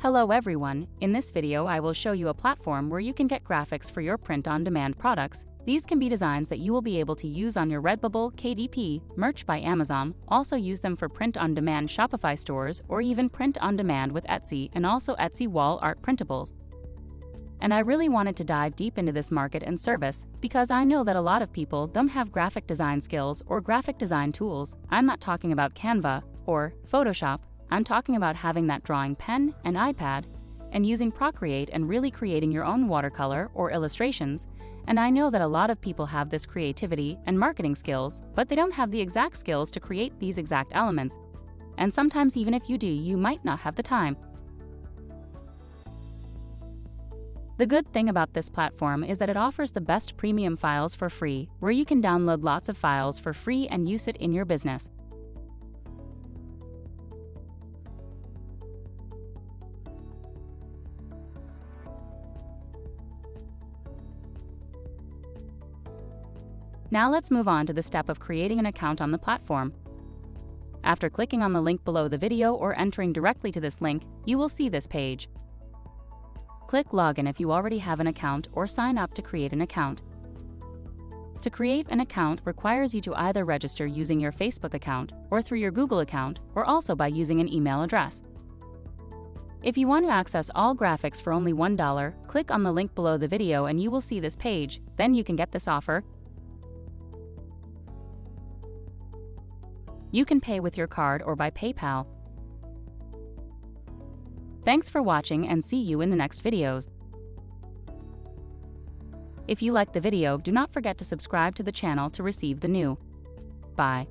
Hello everyone, in this video I will show you a platform where you can get graphics for your print-on-demand products. These can be designs that you will be able to use on your Redbubble, KDP, Merch by Amazon, also use them for print-on-demand Shopify stores or even print-on-demand with Etsy and also Etsy wall art printables. And I really wanted to dive deep into this market and service because I know that a lot of people don't have graphic design skills or graphic design tools. I'm not talking about Canva or Photoshop. I'm talking about having that drawing pen and iPad and using Procreate and really creating your own watercolor or illustrations. And I know that a lot of people have this creativity and marketing skills, but they don't have the exact skills to create these exact elements. And sometimes even if you do, you might not have the time. The good thing about this platform is that it offers the best premium files for free, where you can download lots of files for free and use it in your business. Now let's move on to the step of creating an account on the platform. After clicking on the link below the video or entering directly to this link, you will see this page. Click Login if you already have an account or sign up to create an account. To create an account requires you to either register using your Facebook account or through your Google account or also by using an email address. If you want to access all graphics for only $1, click on the link below the video and you will see this page. Then you can get this offer. You can pay with your card or by PayPal. Thanks for watching and see you in the next videos. If you liked the video, do not forget to subscribe to the channel to receive the new. Bye.